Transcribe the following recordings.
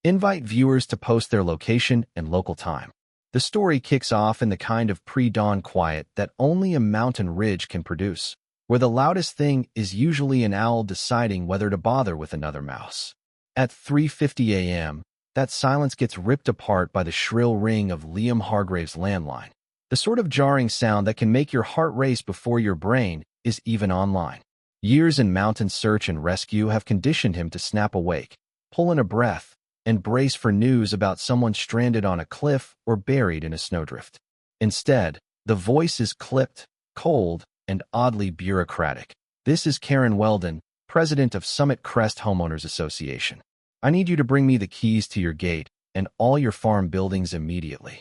Invite viewers to post their location and local time. The story kicks off in the kind of pre-dawn quiet that only a mountain ridge can produce, where the loudest thing is usually an owl deciding whether to bother with another mouse. At 3:50 a.m., that silence gets ripped apart by the shrill ring of Liam Hargrave's landline, the sort of jarring sound that can make your heart race before your brain is even online. Years in mountain search and rescue have conditioned him to snap awake, pull in a breath, and brace for news about someone stranded on a cliff or buried in a snowdrift. Instead, the voice is clipped, cold, and oddly bureaucratic. "This is Karen Weldon, president of Summit Crest Homeowners Association. I need you to bring me the keys to your gate and all your farm buildings immediately."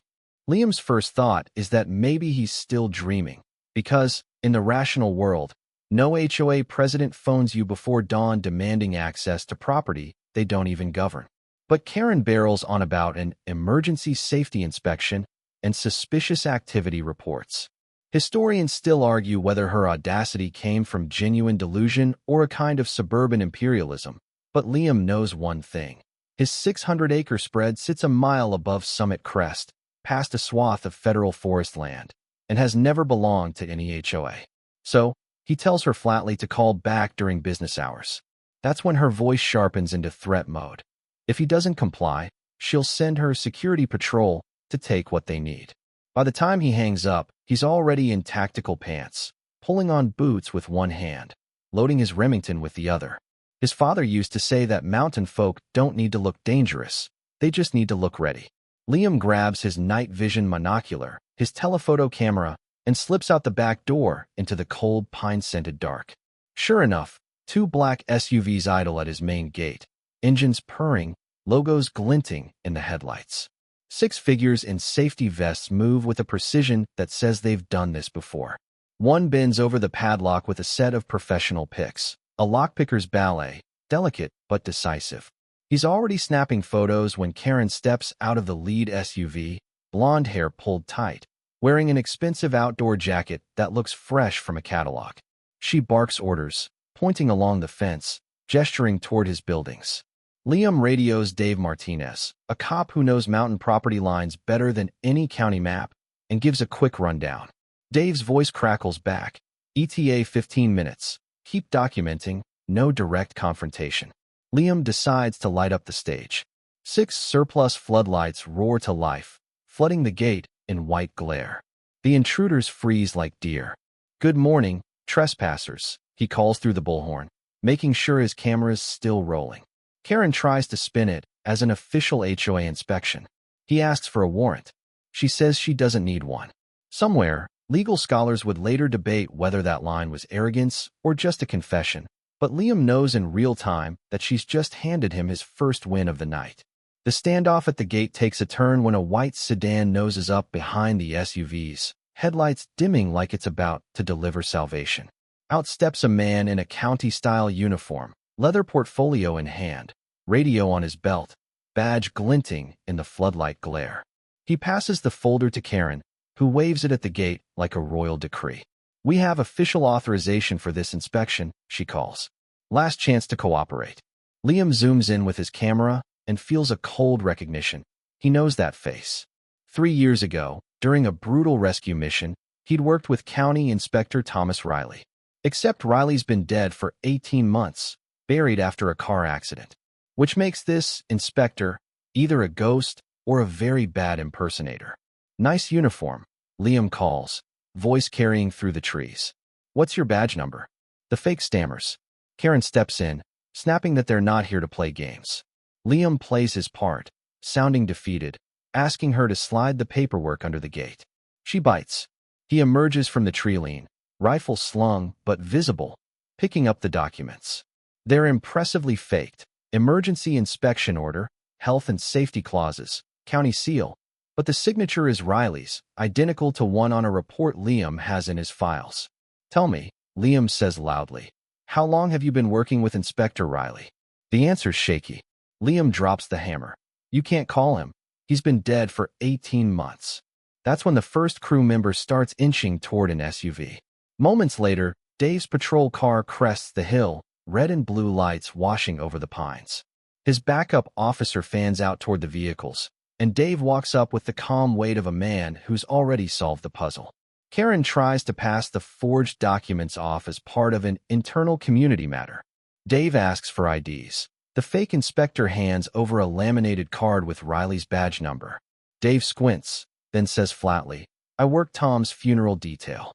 Liam's first thought is that maybe he's still dreaming, because, in the rational world, no HOA president phones you before dawn demanding access to property they don't even govern. But Karen barrels on about an emergency safety inspection and suspicious activity reports. Historians still argue whether her audacity came from genuine delusion or a kind of suburban imperialism, but Liam knows one thing. His 600-acre spread sits a mile above Summit Crest, past a swath of federal forest land, and has never belonged to any HOA. So, he tells her flatly to call back during business hours. That's when her voice sharpens into threat mode. If he doesn't comply, she'll send her security patrol to take what they need. By the time he hangs up, he's already in tactical pants, pulling on boots with one hand, loading his Remington with the other. His father used to say that mountain folk don't need to look dangerous, they just need to look ready. Liam grabs his night vision monocular, his telephoto camera, and slips out the back door into the cold, pine-scented dark. Sure enough, two black SUVs idle at his main gate, engines purring, logos glinting in the headlights. 6 figures in safety vests move with a precision that says they've done this before. One bends over the padlock with a set of professional picks, a lockpicker's ballet, delicate but decisive. He's already snapping photos when Karen steps out of the lead SUV, blonde hair pulled tight, wearing an expensive outdoor jacket that looks fresh from a catalog. She barks orders, pointing along the fence, gesturing toward his buildings. Liam radios Dave Martinez, a cop who knows mountain property lines better than any county map, and gives a quick rundown. Dave's voice crackles back. ETA 15 minutes. Keep documenting, no direct confrontation. Liam decides to light up the stage. 6 surplus floodlights roar to life, flooding the gate in white glare. The intruders freeze like deer. "Good morning, trespassers," he calls through the bullhorn, making sure his camera's still rolling. Karen tries to spin it as an official HOA inspection. He asks for a warrant. She says she doesn't need one. Somewhere, legal scholars would later debate whether that line was arrogance or just a confession, but Liam knows in real time that she's just handed him his first win of the night. The standoff at the gate takes a turn when a white sedan noses up behind the SUVs, headlights dimming like it's about to deliver salvation. Out steps a man in a county-style uniform, leather portfolio in hand, radio on his belt, badge glinting in the floodlight glare. He passes the folder to Karen, who waves it at the gate like a royal decree. "We have official authorization for this inspection," she calls. "Last chance to cooperate." Liam zooms in with his camera and feels a cold recognition. He knows that face. 3 years ago, during a brutal rescue mission, he'd worked with County Inspector Thomas Riley. Except Riley's been dead for 18 months, buried after a car accident, which makes this inspector either a ghost or a very bad impersonator. "Nice uniform," Liam calls, voice carrying through the trees. "What's your badge number?" The fake stammers. Karen steps in, snapping that they're not here to play games. Liam plays his part, sounding defeated, asking her to slide the paperwork under the gate. She bites. He emerges from the tree lean, rifle slung but visible, picking up the documents. They're impressively faked. Emergency inspection order, health and safety clauses, county seal, but the signature is Riley's, identical to one on a report Liam has in his files. "Tell me," Liam says loudly, "how long have you been working with Inspector Riley?" The answer's shaky. Liam drops the hammer. "You can't call him. He's been dead for 18 months. That's when the first crew member starts inching toward an SUV. Moments later, Dave's patrol car crests the hill, red and blue lights washing over the pines. His backup officer fans out toward the vehicles, and Dave walks up with the calm weight of a man who's already solved the puzzle. Karen tries to pass the forged documents off as part of an internal community matter. Dave asks for IDs. The fake inspector hands over a laminated card with Riley's badge number. Dave squints, then says flatly, "I work Tom's funeral detail."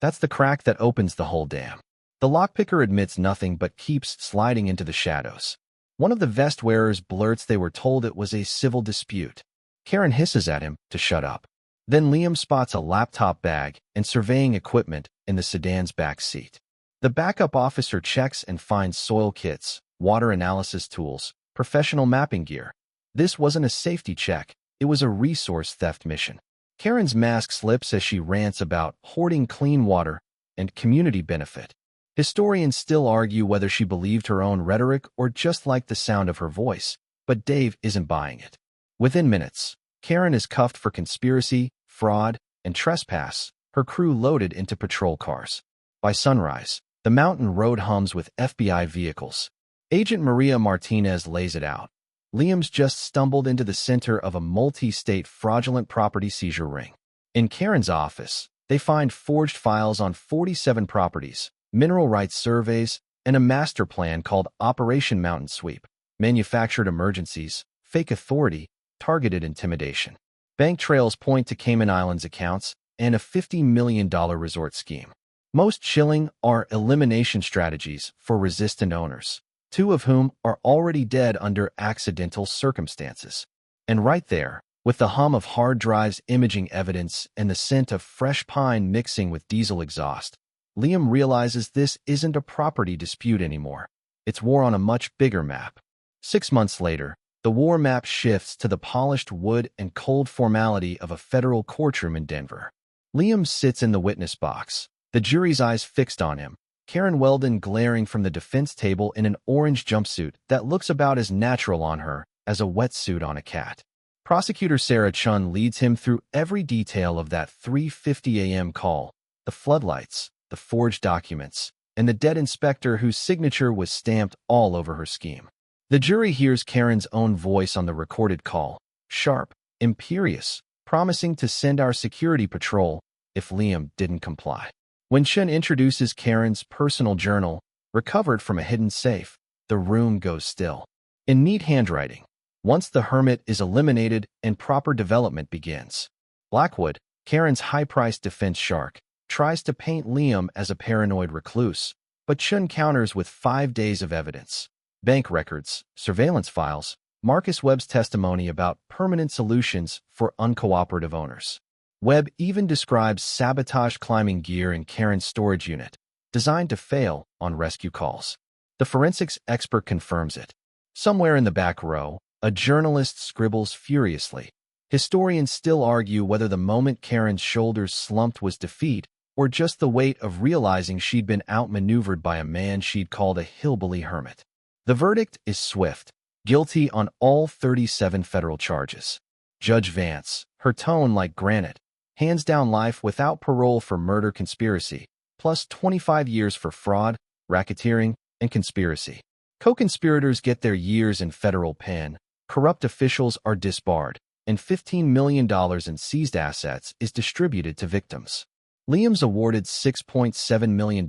That's the crack that opens the whole dam. The lockpicker admits nothing but keeps sliding into the shadows. One of the vest wearers blurts they were told it was a civil dispute. Karen hisses at him to shut up. Then Liam spots a laptop bag and surveying equipment in the sedan's back seat. The backup officer checks and finds soil kits, water analysis tools, professional mapping gear. This wasn't a safety check, it was a resource theft mission. Karen's mask slips as she rants about hoarding clean water and community benefit. Historians still argue whether she believed her own rhetoric or just liked the sound of her voice, but Dave isn't buying it. Within minutes, Karen is cuffed for conspiracy, fraud, and trespass, her crew loaded into patrol cars. By sunrise, the mountain road hums with FBI vehicles. Agent Maria Martinez lays it out. Liam's just stumbled into the center of a multi-state fraudulent property seizure ring. In Karen's office, they find forged files on 47 properties, mineral rights surveys, and a master plan called Operation Mountain Sweep. Manufactured emergencies, fake authority, targeted intimidation. Bank trails point to Cayman Islands accounts and a $50 million resort scheme. Most chilling are elimination strategies for resistant owners, two of whom are already dead under accidental circumstances. And right there, with the hum of hard drives imaging evidence and the scent of fresh pine mixing with diesel exhaust, Liam realizes this isn't a property dispute anymore. It's war on a much bigger map. 6 months later, the war map shifts to the polished wood and cold formality of a federal courtroom in Denver. Liam sits in the witness box, the jury's eyes fixed on him, Karen Weldon glaring from the defense table in an orange jumpsuit that looks about as natural on her as a wetsuit on a cat. Prosecutor Sarah Chun leads him through every detail of that 3:50 a.m. call, the floodlights, the forged documents, and the dead inspector whose signature was stamped all over her scheme. The jury hears Karen's own voice on the recorded call, sharp, imperious, promising to send our security patrol if Liam didn't comply. When Chun introduces Karen's personal journal, recovered from a hidden safe, the room goes still. In neat handwriting, once the hermit is eliminated and proper development begins. Blackwood, Karen's high-priced defense shark, tries to paint Liam as a paranoid recluse, but Chun counters with 5 days of evidence. Bank records, surveillance files, Marcus Webb's testimony about permanent solutions for uncooperative owners. Webb even describes sabotage climbing gear in Karen's storage unit, designed to fail on rescue calls. The forensics expert confirms it. Somewhere in the back row, a journalist scribbles furiously. Historians still argue whether the moment Karen's shoulders slumped was defeat or just the weight of realizing she'd been outmaneuvered by a man she'd called a hillbilly hermit. The verdict is swift, guilty on all 37 federal charges. Judge Vance, her tone like granite, hands down life without parole for murder conspiracy, plus 25 years for fraud, racketeering, and conspiracy. Co-conspirators get their years in federal pen, corrupt officials are disbarred, and $15 million in seized assets is distributed to victims. Liam's awarded $6.7 million,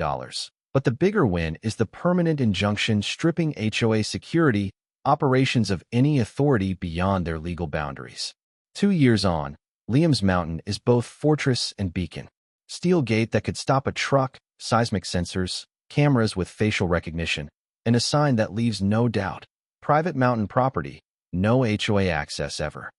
but the bigger win is the permanent injunction stripping HOA security operations of any authority beyond their legal boundaries. 2 years on, Liam's Mountain is both fortress and beacon. Steel gate that could stop a truck, seismic sensors, cameras with facial recognition, and a sign that leaves no doubt. Private mountain property, no HOA access ever.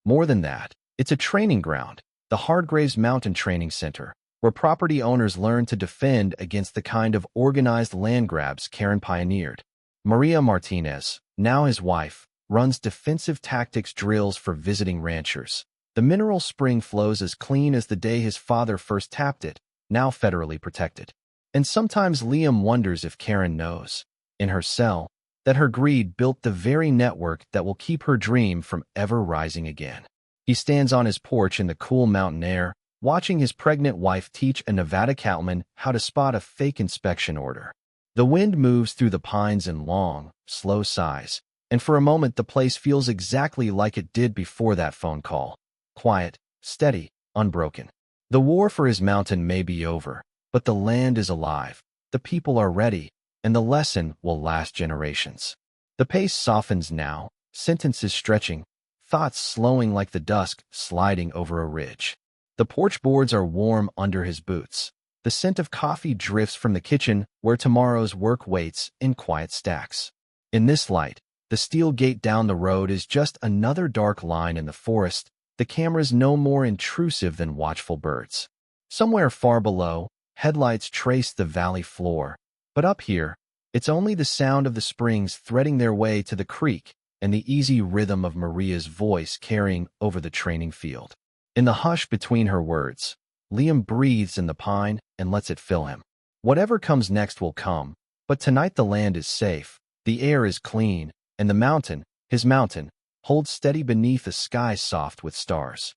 More than that, it's a training ground, the Hardgraves Mountain Training Center, where property owners learn to defend against the kind of organized land grabs Karen pioneered. Maria Martinez, now his wife, runs defensive tactics drills for visiting ranchers. The mineral spring flows as clean as the day his father first tapped it, now federally protected. And sometimes Liam wonders if Karen knows, in her cell, that her greed built the very network that will keep her dream from ever rising again. He stands on his porch in the cool mountain air, watching his pregnant wife teach a Nevada cattleman how to spot a fake inspection order. The wind moves through the pines in long, slow sighs, And for a moment, the place feels exactly like it did before that phone call. Quiet, steady, unbroken. The war for his mountain may be over, but the land is alive. The people are ready, and the lesson will last generations. The pace softens now, sentences stretching, thoughts slowing like the dusk sliding over a ridge. The porch boards are warm under his boots. The scent of coffee drifts from the kitchen where tomorrow's work waits in quiet stacks. In this light, the steel gate down the road is just another dark line in the forest, the cameras no more intrusive than watchful birds. Somewhere far below, headlights trace the valley floor, but up here, it's only the sound of the springs threading their way to the creek and the easy rhythm of Maria's voice carrying over the training field. In the hush between her words, Liam breathes in the pine and lets it fill him. Whatever comes next will come, but tonight the land is safe, the air is clean, and the mountain, his mountain, holds steady beneath a sky soft with stars.